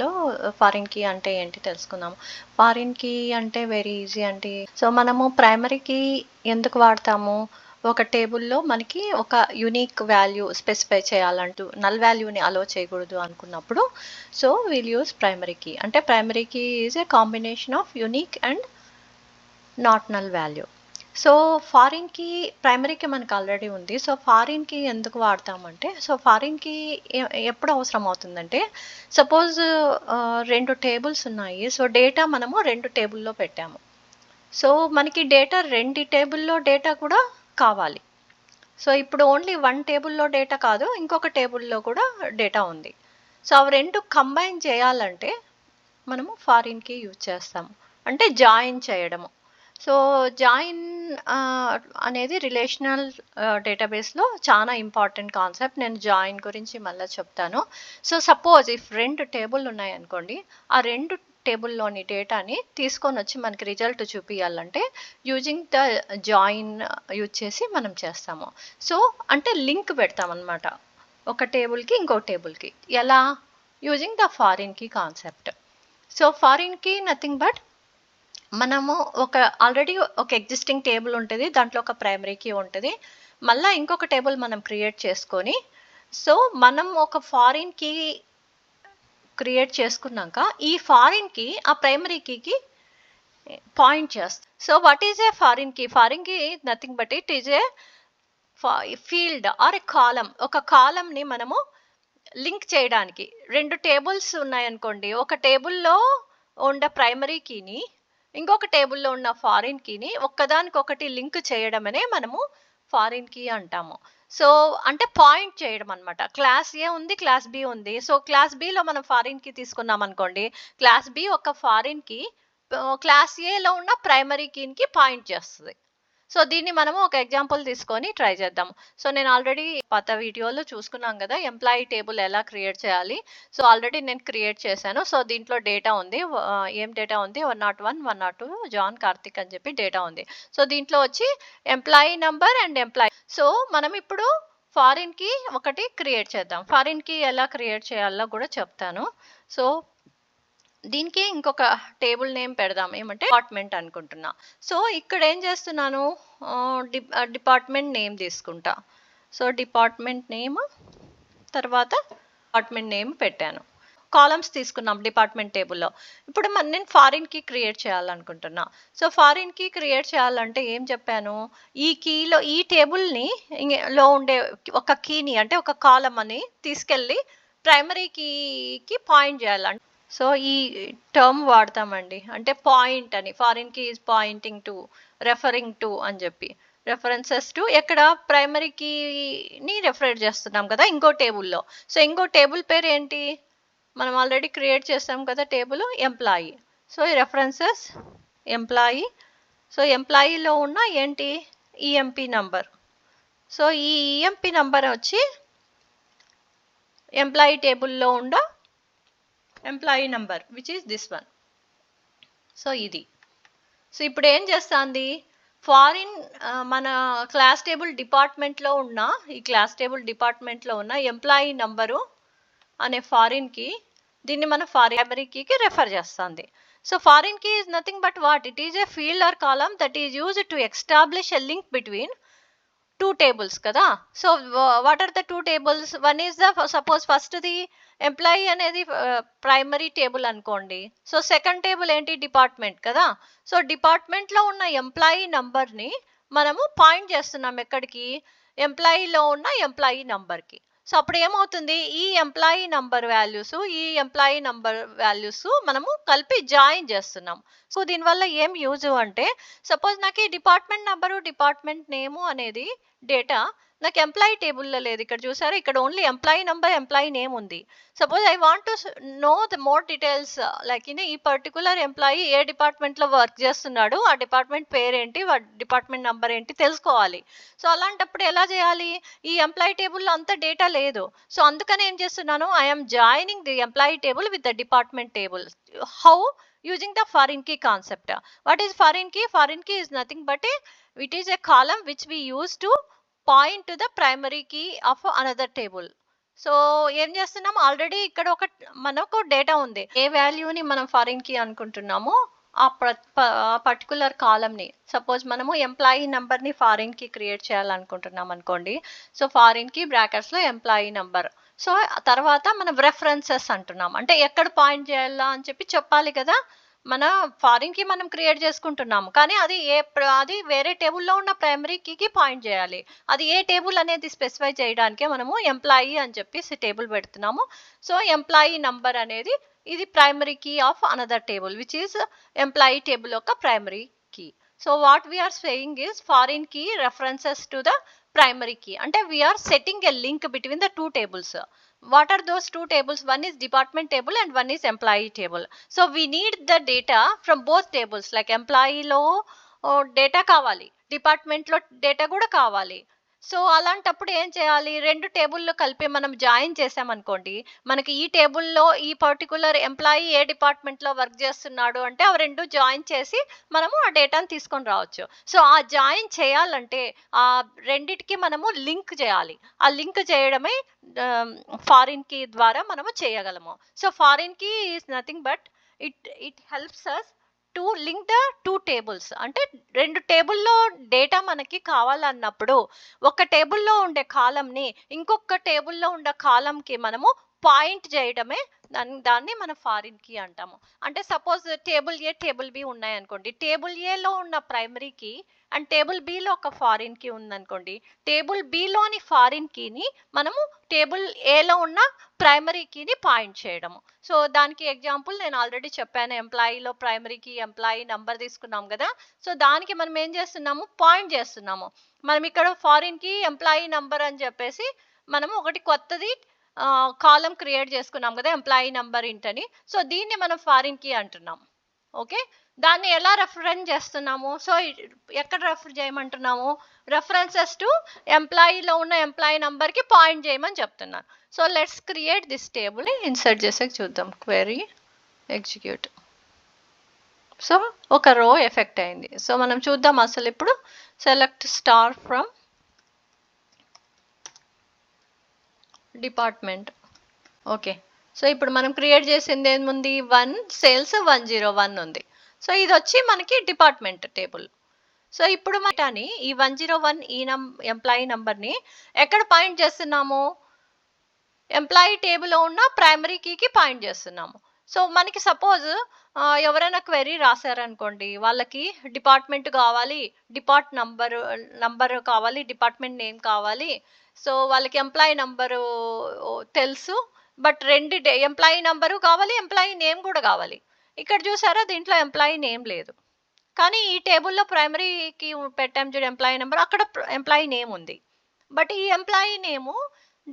లో foreign key అంటే ఏంటి తెలుసుకుందాం. ఫారిన్ కీ అంటే వెరీ ఈజీ అండి. సో, మనము ప్రైమరీ కీ ఎందుకు వాడతాము? ఒక టేబుల్‌లో మనకి ఒక యూనిక్ వాల్యూ స్పెసిఫై చేయాలంటూ నల్ వాల్యూని అలో చేయకూడదు అనుకున్నప్పుడు, so, will use primary key. అంటే primary key is a combination of unique and not null value. So, foreign key primary key మనకు ఆల్రెడీ ఉంది. సో, ఫారిన్‌కి ఎందుకు వాడతామంటే, సో, ఫారిన్‌కి ఎప్పుడు అవసరం అవుతుందంటే, సపోజ్ 2 టేబుల్స్ ఉన్నాయి. సో, డేటా మనము 2 టేబుల్‌లో పెట్టాము. సో, మనకి డేటా 2 టేబుల్‌లో డేటా కూడా కావాలి. సో, ఇప్పుడు ఓన్లీ 1 టేబుల్‌లో డేటా కాదు, ఇంకొక టేబుల్‌లో కూడా డేటా ఉంది. సో, అవి 2 కంబైన్ చేయాలంటే మనము ఫారిన్ కీ యూజ్ చేస్తాము. అంటే జాయిన్ చేయడము. సో, జాయిన్ అనేది రిలేషనల్ డేటాబేస్‌లో చాలా ఇంపార్టెంట్ కాన్సెప్ట్. నేను జాయిన్ గురించి మళ్ళా చెప్తాను. సో, సపోజ్ ఇఫ్ 2 టేబుల్ ఉన్నాయనుకోండి. ఆ 2 టేబుల్‌లోని డేటాని తీసుకొనొచ్చి మనకి రిజల్ట్ చూపియాలంటే యూజింగ్ ద జాయిన్ యూజ్ చేసి మనం చేస్తాము. సో, అంటే లింక్ పెడతామనమాట. ఒక టేబుల్‌కి ఇంకో టేబుల్‌కి. ఎలా? Using the foreign key concept. So, foreign key nothing but మనము ఆల్రెడీ ఒక ఎగ్జిస్టింగ్ టేబుల్ ఉంటది. దాంట్లో ఒక ప్రైమరీ కీ ఉంటది. మళ్ళా ఇంకొక టేబుల్ మనం క్రియేట్ చేసుకొని, సో, మనం ఒక ఫారిన్ కీ క్రియేట్ చేసుకున్నాక, ఈ ఫారిన్ కీ ఆ ప్రైమరీ కీకి పాయింట్ చేస్తుంది. So, what is a foreign key? Foreign key nothing but it is a field or a column. ఒక కాలమ్‌ని మనము లింక్ చేయడానికి 2 టేబుల్స్ ఉన్నాయనుకోండి. ఒక టేబుల్‌లో ఉన్న ప్రైమరీ కీని, ఇంకొక టేబుల్‌లో ఉన్న ఫారిన్ కీని ఒక్కదానికొకటి లింక్ చేయడమనే మనము ఫారిన్ కీ అంటాము. సో, అంటే పాయింట్ చేయడం అన్నమాట. క్లాస్ ఏ ఉంది, క్లాస్ బి ఉంది. సో, క్లాస్ బిలో మనం ఫారిన్ కీ తీసుకున్నామనుకోండి. క్లాస్ బి ఒక ఫారిన్ కీ క్లాస్ ఏలో ఉన్న ప్రైమరీ కీకి పాయింట్ చేస్తది. సో, దీన్ని మనము ఒక ఎగ్జాంపుల్ తీసుకొని ట్రై చేద్దాం. సో, నేను ఆల్రెడీ పాత వీడియోలో చూసుకున్నాం గదా! ఎంప్లాయీ టేబుల్ ఎలా క్రియేట్ చేయాలి. సో, ఆల్రెడీ నేను క్రియేట్ చేశాను. సో, దీంట్లో డేటా ఉంది. ఏం డేటా ఉంది? 101, 102 జాన్, కార్తిక్ అని చెప్పి డేటా ఉంది. సో, దీంట్లో వచ్చి employee number and employee. So, మనం ఇప్పుడు ఫారిన్‌కి ఒకటి క్రియేట్ చేద్దాం. ఫారిన్‌కి ఎలా క్రియేట్ చేయాలో కూడా చెప్తాను. సో, దీనికి ఇంకొక టేబుల్ నేమ్ పెడదాం. ఏమంటే డిపార్ట్మెంట్ అనుకుంటున్నా. సో, ఇక్కడ ఏం చేస్తున్నాను, డిపార్ట్మెంట్ నేమ్ తీసుకుంటా. సో, డిపార్ట్మెంట్ నేమ్ తర్వాత డిపార్ట్మెంట్ నేమ్ పెట్టాను. కాలమ్స్ తీసుకున్నాం డిపార్ట్మెంట్ టేబుల్‌లో. ఇప్పుడు నేను ఫారిన్ కీ క్రియేట్ చేయాలనుకుంటున్నా. సో, ఫారిన్ కీ క్రియేట్ చేయాలంటే ఏం చెప్పాను, ఈ టేబుల్‌ని లో ఉండే ఒక కీని అంటే ఒక కాలమ్ అని తీసుకెళ్ళి ప్రైమరీ కీకి పాయింట్ చేయాలి. సో, ఈ టర్మ్ వాడతామండి. అంటే పాయింట్ అని. Foreign key is pointing to, referring to అని చెప్పి. రెఫరెన్సెస్ టు ఎక్కడ ప్రైమరీ కీని రెఫర్ చేస్తున్నాం కదా ఇంకో టేబుల్‌లో. సో, ఇంకో టేబుల్ పేరు ఏంటి? మనం ఆల్రెడీ క్రియేట్ చేసాం కదా టేబుల్ ఎంప్లాయీ. సో, ఈ రెఫరెన్సెస్ ఎంప్లాయీ. సో, ఎంప్లాయీలో ఉన్న ఏంటి? EMP number. సో, ఈ ఈఎంపీ నంబర్ వచ్చి ఎంప్లాయీ టేబుల్‌లో ఉన్న employee number which is this one. So, ఇది. సో, ఇప్పుడు ఏం చేస్తాంది, ఫారిన్ మన క్లాస్ టేబుల్ డిపార్ట్మెంట్లో ఉన్న ఈ క్లాస్ టేబుల్ డిపార్ట్మెంట్లో ఉన్న ఎంప్లాయీ నంబరు అనే ఫారిన్ కీ దీన్ని మన ప్రైమరీ కీకి రెఫర్ చేస్తుంది. So, foreign key is nothing but what? It is a field or column that is used to establish a link between 2 tables కదా. So, what are the 2 tables? One is suppose ఫస్ట్‌ది employee అనేది primary table అనుకోండి. So, second table ఏంటి? Department కదా. So, డిపార్ట్మెంట్‌లో ఉన్న employee నంబర్‌ని మనము పాయింట్ చేస్తున్నాం ఎక్కడికి? ఎంప్లాయీలో ఉన్న ఎంప్లాయీ నంబర్‌కి. సో, అప్పుడు ఏమవుతుంది, ఈ ఎంప్లాయీ నంబర్ వాల్యూస్, ఈ ఎంప్లాయీ నంబర్ వాల్యూస్ మనము కలిపి జాయిన్ చేస్తున్నాం. సో, దీనివల్ల ఏం యూజ్ అంటే, సపోజ్ నాకు ఈ డిపార్ట్మెంట్ నంబరు, డిపార్ట్మెంట్ నేము అనేది డేటా నాకు ఎంప్లాయీ టేబుల్‌లో లేదు. ఇక్కడ చూసారా, ఇక్కడ only employee number, employee name ఉంది. Suppose I want to know the more details like ఈ పర్టిక్యులర్ ఎంప్లాయీ ఏ డిపార్ట్మెంట్‌లో వర్క్ చేస్తున్నాడు, ఆ డిపార్ట్మెంట్ పేరేంటి, డిపార్ట్మెంట్ నంబర్ ఏంటి తెలుసుకోవాలి. సో, అలాంటప్పుడు ఎలా చేయాలి? ఈ ఎంప్లాయీ టేబుల్‌లో అంత డేటా లేదు. సో, అందుకని ఏం చేస్తున్నాను, I am joining the employee table with the department table. How? Using the foreign key concept. What is foreign key? Foreign key is nothing but it is a column which we use to point to the primary key of another table. So ఏం చేస్తున్నాం, already ఇక్కడ ఒక మనకు data ఉంది. ఏ వాల్యూని మనం foreign key అనుకుంటున్నామో ఆ పర్టికులర్ కాలమ్ని, సపోజ్ మనము ఎంప్లాయీ నంబర్ని ఫారిన్ కి క్రియేట్ చేయాలనుకుంటున్నాం అనుకోండి. సో ఫారిన్ కి బ్రాకెట్స్లో ఎంప్లాయీ నంబర్. సో తర్వాత మనం రెఫరెన్సెస్ అంటున్నాం, అంటే ఎక్కడ పాయింట్ చేయాలా అని చెప్పి చెప్పాలి కదా. మన ఫారిన్ కి మనం క్రియేట్ చేసుకుంటున్నాము, కానీ అది అది వేరే టేబుల్లో ఉన్న ప్రైమరీ కీకి పాయింట్ చేయాలి. అది ఏ టేబుల్ అనేది స్పెసిఫై చేయడానికే మనము ఎంప్లాయీ అని చెప్పి టేబుల్ పెడుతున్నాము. సో ఎంప్లాయీ నంబర్ అనేది ఇది primary key of another table which is employee table యొక్క primary key. So what we are saying is foreign key references to the primary key, అంటే we are setting a link between the 2 tables. What are those 2 tables? One is department table and one is employee table. So we need the data from both tables, like employee లో data కావాలి, department లో data కూడా కావాలి. So అలాంటప్పుడు ఏం చేయాలి, రెండు టేబుల్లో కలిపి మనం జాయిన్ చేసామనుకోండి, మనకి ఈ టేబుల్లో ఈ పర్టికులర్ ఎంప్లాయీ ఏ డిపార్ట్మెంట్లో వర్క్ చేస్తున్నాడు అంటే అవి రెండు జాయిన్ చేసి మనము ఆ డేటాను తీసుకొని రావచ్చు. సో ఆ జాయిన్ చేయాలంటే ఆ రెండిటికి మనము లింక్ చేయాలి. ఆ లింక్ చేయడమే ఫారిన్ కీ ద్వారా మనము చేయగలము. So foreign key is nothing but it helps us to link the 2 tables. అంటే రెండు టేబుల్లో డేటా మనకి కావాలన్నప్పుడు ఒక టేబుల్లో ఉండే కాలంని ఇంకొక టేబుల్లో ఉండే కాలంకి మనము పాయింట్ చేయడమే దాన్ని మనం ఫారిన్ కీ అంటాము. అంటే suppose table A table B ఉన్నాయనుకోండి, టేబుల్ ఏలో ఉన్న ప్రైమరీ కీ అండ్ టేబుల్ బిలో ఒక ఫారిన్ కీ ఉందనుకోండి, టేబుల్ బిలోని ఫారిన్ కీని మనము టేబుల్ ఏలో ఉన్న ప్రైమరీ కీని పాయింట్ చేయడము. సో దానికి ఎగ్జాంపుల్ నేను ఆల్రెడీ చెప్పాను, ఎంప్లాయీలో ప్రైమరీ కీ ఎంప్లాయీ నంబర్ తీసుకున్నాం కదా. సో దానికి మనం ఏం చేస్తున్నాము, పాయింట్ చేస్తున్నాము. మనం ఇక్కడ ఫారిన్ కీ ఎంప్లాయీ నంబర్ అని చెప్పేసి మనము ఒకటి కొత్తది కాలం క్రియేట్ చేసుకున్నాం కదా, ఎంప్లాయీ నంబర్ ఇంటని. సో దీన్ని మనం ఫారిన్ కీ అంటున్నాం. ఓకే, దాన్ని ఎలా రెఫరెన్స్ చేస్తున్నాము, సో ఎక్కడ రెఫర్ చేయమంటున్నాము, రెఫరెన్సెస్ టు ఎంప్లాయీలో ఉన్న ఎంప్లాయీ నంబర్కి పాయింట్ చేయమని చెప్తున్నాను. So let's create this table, insert చేసాక చూద్దాం. Query execute. సో ఒక రో ఎఫెక్ట్ అయింది. సో మనం చూద్దాం అసలు ఇప్పుడు. Select star from department. Okay, so ఇప్పుడు మనం క్రియేట్ చేసింది ఏముంది, 1 సేల్స్ 101 ఉంది. సో ఇది వచ్చి మనకి డిపార్ట్మెంట్ టేబుల్. సో ఇప్పుడు మనని ఈ 101 ఈ ఎంప్లాయీ నంబర్ని ఎక్కడ పాయింట్ చేస్తున్నాము, ఎంప్లాయీ టేబుల్లో ఉన్న ప్రైమరీ కీకి పాయింట్ చేస్తున్నాము. సో మనకి సపోజ్ ఎవరైనా క్వెరీ రాశారనుకోండి, వాళ్ళకి డిపార్ట్మెంట్ కావాలి, నంబర్ కావాలి, డిపార్ట్మెంట్ నేమ్ కావాలి. సో వాళ్ళకి ఎంప్లాయీ నంబరు తెలుసు, బట్ రెండు ఎంప్లాయీ నంబరు కావాలి, ఎంప్లాయీ నేమ్ కూడా కావాలి. ఇక్కడ చూసారా, దీంట్లో ఎంప్లాయీ నేమ్ లేదు, కానీ ఈ టేబుల్లో ప్రైమరీకి పెట్టాం చూడు ఎంప్లాయీ నెంబర్, అక్కడ ఎంప్లాయీ నేమ్ ఉంది. బట్ ఈ ఎంప్లాయీ నేము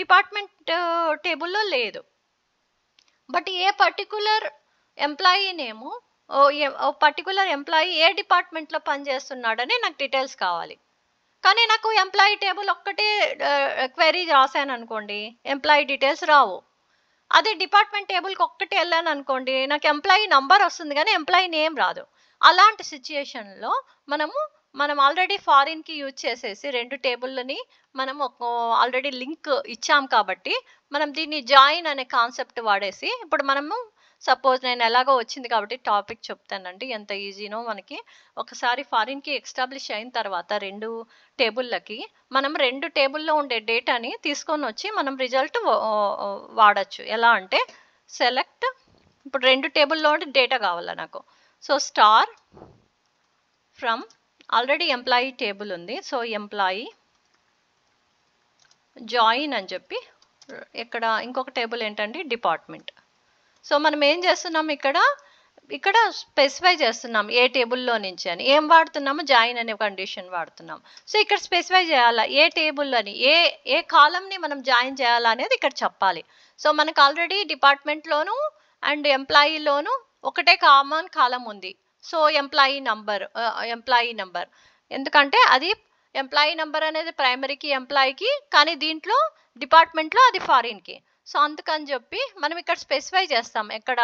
డిపార్ట్మెంట్ టేబుల్లో లేదు. బట్ ఏ particular employee name, particular employee ఏ డిపార్ట్మెంట్లో పనిచేస్తున్నాడని నాకు డీటెయిల్స్ కావాలి. కానీ నాకు ఎంప్లాయీ టేబుల్ ఒక్కటే క్వెరీ రాశాను అనుకోండి, ఎంప్లాయీ డీటెయిల్స్ రావు. అదే డిపార్ట్మెంట్ టేబుల్కి ఒక్కటే వెళ్ళాను అనుకోండి, నాకు ఎంప్లాయీ నంబర్ వస్తుంది కానీ ఎంప్లాయీ నేమ్ రాదు. అలాంటి సిచ్యుయేషన్లో మనం ఆల్రెడీ ఫారిన్కి యూజ్ చేసేసి రెండు టేబుల్ని మనం ఆల్రెడీ లింక్ ఇచ్చాం కాబట్టి మనం దీన్ని జాయిన్ అనే కాన్సెప్ట్ వాడేసి, ఇప్పుడు మనము సపోజ్ నేను ఎలాగో వచ్చింది కాబట్టి టాపిక్ చెప్తానండి ఎంత ఈజీనో. మనకి ఒకసారి ఫారిన్కి ఎస్టాబ్లిష్ అయిన తర్వాత రెండు టేబుల్లకి మనం రెండు టేబుల్లో ఉండే డేటాని తీసుకొని వచ్చి మనం రిజల్ట్ వాడచ్చు. ఎలా అంటే సెలెక్ట్, ఇప్పుడు రెండు టేబుల్లో డేటా కావాలా నాకు. So star from, already employee table ఉంది, సో ఎంప్లాయీ జాయిన్ అని చెప్పి ఇక్కడ ఇంకొక టేబుల్ ఏంటంటే డిపార్ట్మెంట్. సో మనం ఏం చేస్తున్నాం, ఇక్కడ స్పెసిఫై చేస్తున్నాం ఏ టేబుల్లో నుంచి అని. ఏం వాడుతున్నాము, జాయిన్ అనే కండిషన్ వాడుతున్నాం. సో ఇక్కడ స్పెసిఫై చేయాలా ఏ టేబుల్ అని, ఏ కాలంని మనం జాయిన్ చేయాలా అనేది ఇక్కడ చెప్పాలి. సో మనకు ఆల్రెడీ డిపార్ట్మెంట్లోను అండ్ ఎంప్లాయీలోను ఒకటే కామన్ కాలం ఉంది. సో ఎంప్లాయీ నంబర్, ఎందుకంటే అది ఎంప్లాయీ నంబర్ అనేది ప్రైమరీకి ఎంప్లాయీకి, కానీ దీంట్లో డిపార్ట్మెంట్లో అది ఫారిన్కి. సో అందుకని చెప్పి మనం ఇక్కడ స్పెసిఫై చేస్తాం. ఎక్కడ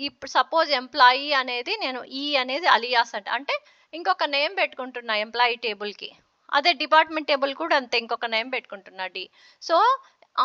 ఇప్పుడు సపోజ్ ఎంప్లాయీ అనేది నేను ఈ అనేది అలియాస్ అంటే ఇంకొక నేమ్ పెట్టుకుంటున్నా ఎంప్లాయీ టేబుల్కి, అదే డిపార్ట్మెంట్ టేబుల్ కూడా అంతే ఇంకొక నేమ్ పెట్టుకుంటున్నా డి. సో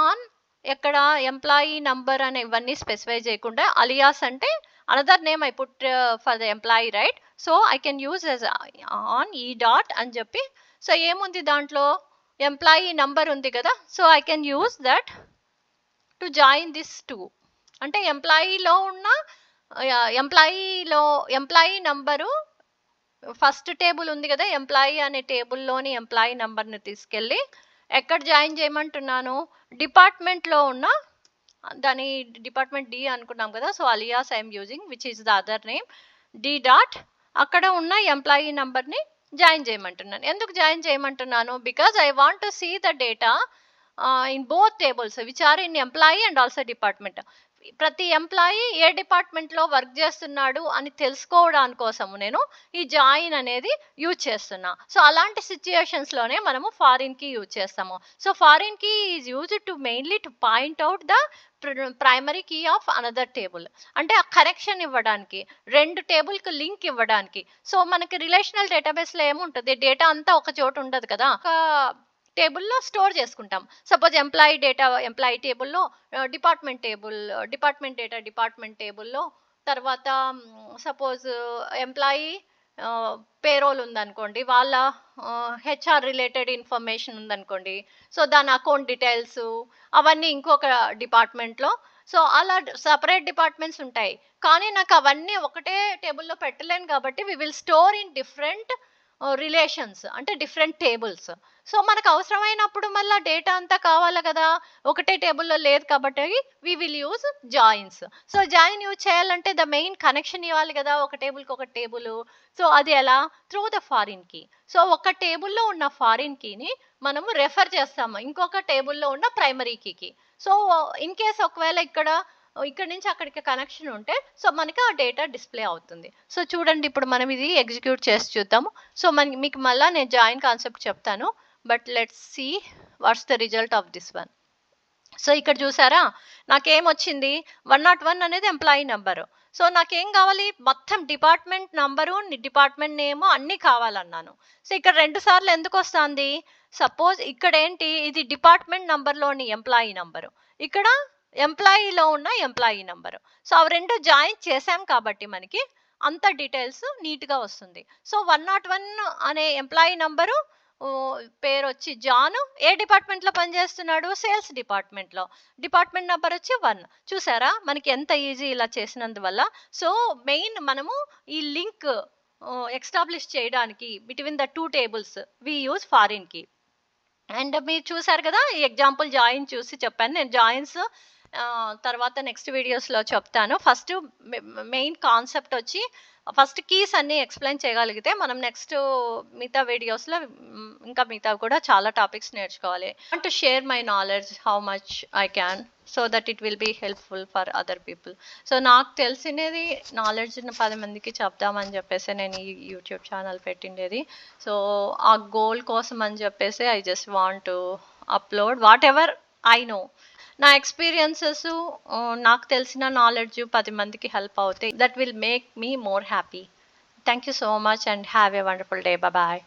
ఆన్ ఎక్కడ ఎంప్లాయీ నంబర్ అనే ఇవన్నీ స్పెసిఫై చేయకుండా అలియాస్ అంటే another name I put for the employee, right? So I can use as on E dot అని చెప్పి, సో ఏముంది దాంట్లో ఎంప్లాయీ నంబర్ ఉంది కదా, so I can use that to join this two. అంటే ఎంప్లాయీలో ఉన్న ఎంప్లాయీ నంబరు ఫస్ట్ టేబుల్ ఉంది కదా, ఎంప్లాయీ అనే టేబుల్లోని ఎంప్లాయీ నంబర్ని తీసుకెళ్ళి ఎక్కడ జాయిన్ చేయమంటున్నాను, డిపార్ట్మెంట్లో ఉన్న దాని డిపార్ట్మెంట్ డి అనుకున్నాం కదా, so alias I'm using which is the other name D dot, అక్కడ ఉన్న ఎంప్లాయీ నంబర్ని జాయిన్ చేయమంటున్నాను. ఎందుకు జాయిన్ చేయమంటున్నాను? Because I want to see the data in both tables which are in employee and also department. ప్రతి employee ఏ డిపార్ట్మెంట్లో work చేస్తున్నాడు అని తెలుసుకోవడాని కోసము నేను ఈ జాయిన్ అనేది యూజ్ చేస్తున్నా. సో అలాంటి సిచ్యుయేషన్స్లోనే మనము ఫారిన్కి యూజ్ చేస్తాము. So foreign key is used to mainly to point out the primary key of another table. అంటే ఆ కనెక్షన్ ఇవ్వడానికి, రెండు టేబుల్కి లింక్ ఇవ్వడానికి. సో మనకి రిలేషనల్ డేటాబేస్లో ఏముంటుంది, డేటా అంతా ఒక చోటు ఉండదు కదా, ఒక టేబుల్లో స్టోర్ చేసుకుంటాం. సపోజ్ ఎంప్లాయీ టేబుల్లో డిపార్ట్మెంట్ డేటా డిపార్ట్మెంట్ టేబుల్లో, తర్వాత సపోజ్ ఎంప్లాయీ పేరోల్ ఉందనుకోండి, వాళ్ళ హెచ్ఆర్ రిలేటెడ్ ఇన్ఫర్మేషన్ ఉందనుకోండి, సో దాని అకౌంట్ డీటెయిల్స్ అవన్నీ ఇంకొక డిపార్ట్మెంట్లో. సో అలా సపరేట్ డిపార్ట్మెంట్స్ ఉంటాయి, కానీ నాకు అవన్నీ ఒకటే టేబుల్లో పెట్టలేను కాబట్టి we will store in different relations, అంటే డిఫరెంట్ టేబుల్స్. సో మనకు అవసరమైనప్పుడు మళ్ళీ డేటా అంతా కావాలి కదా, ఒకటే టేబుల్లో లేదు కాబట్టి we will use joins. So join use చేయాలంటే ద మెయిన్ కనెక్షన్ ఇవ్వాలి కదా, ఒక టేబుల్కి ఒక టేబుల్. సో అది ఎలా? Through the foreign key. So ఒక టేబుల్లో ఉన్న ఫారిన్ కీని మనము రెఫర్ చేస్తాము ఇంకొక టేబుల్లో ఉన్న ప్రైమరీ కీకి. సో ఇన్ కేస్ ఒకవేళ ఇక్కడ నుంచి అక్కడికి కనెక్షన్ ఉంటే సో మనకి ఆ డేటా డిస్ప్లే అవుతుంది. సో చూడండి, ఇప్పుడు మనం ఇది ఎగ్జిక్యూట్ చేసి చూద్దాము. సో మీకు మళ్ళీ నేను జాయిన్ కాన్సెప్ట్ చెప్తాను, but let's see what's the result of this one. So ఇక్కడ చూసారా, నాకేమొచ్చింది, 101 అనేది ఎంప్లాయీ నెంబరు. సో నాకేం కావాలి, మొత్తం డిపార్ట్మెంట్ నంబరు, డిపార్ట్మెంట్ నేము అన్నీ కావాలన్నాను. సో ఇక్కడ 2 సార్లు ఎందుకు వస్తుంది? సపోజ్ ఇక్కడ ఏంటి, ఇది డిపార్ట్మెంట్ నంబర్లోని ఎంప్లాయీ నంబరు, ఇక్కడ ఎంప్లాయీలో ఉన్న ఎంప్లాయీ నంబరు. సో అవి రెండు జాయిన్ చేసాం కాబట్టి మనకి అంత డీటెయిల్స్ నీట్గా వస్తుంది. సో 101 అనే ఎంప్లాయీ నంబరు పేరు వచ్చి జాను, ఏ డిపార్ట్మెంట్లో పనిచేస్తున్నాడు, సేల్స్ డిపార్ట్మెంట్లో, డిపార్ట్మెంట్ నెంబర్ వచ్చి 1. చూసారా మనకి ఎంత ఈజీ ఇలా చేసినందువల్ల. సో మెయిన్ మనము ఈ లింక్ ఎస్టాబ్లిష్ చేయడానికి between the two tables we use foreign key. And మీరు చూసారు కదా, ఈ ఎగ్జాంపుల్ జాయిన్ చూసి చెప్పాను నేను. జాయిన్స్ తర్వాత నెక్స్ట్ వీడియోస్లో చెప్తాను. ఫస్ట్ మెయిన్ కాన్సెప్ట్ వచ్చి ఫస్ట్ కీస్ అన్ని ఎక్స్ప్లెయిన్ చేయగలిగితే మనం నెక్స్ట్ మిగతా వీడియోస్లో ఇంకా మిగతా కూడా చాలా టాపిక్స్ నేర్చుకోవాలి. I want to share my knowledge how much I can, so that it will be helpful for other people. So నాకు తెలిసినది నాలెడ్జ్ని 10 మందికి చెప్దామని చెప్పేసి నేను ఈ యూట్యూబ్ ఛానల్ పెట్టిండేది. సో ఆ గోల్ కోసం అని చెప్పేసి I just want to upload whatever I know. నా ఎక్స్పీరియన్సెస్, నాకు తెలిసిన నాలెడ్జ్ 10 మందికి హెల్ప్ అవుతాయి. That will make me more happy. Thank you so much and have a wonderful day. Bye.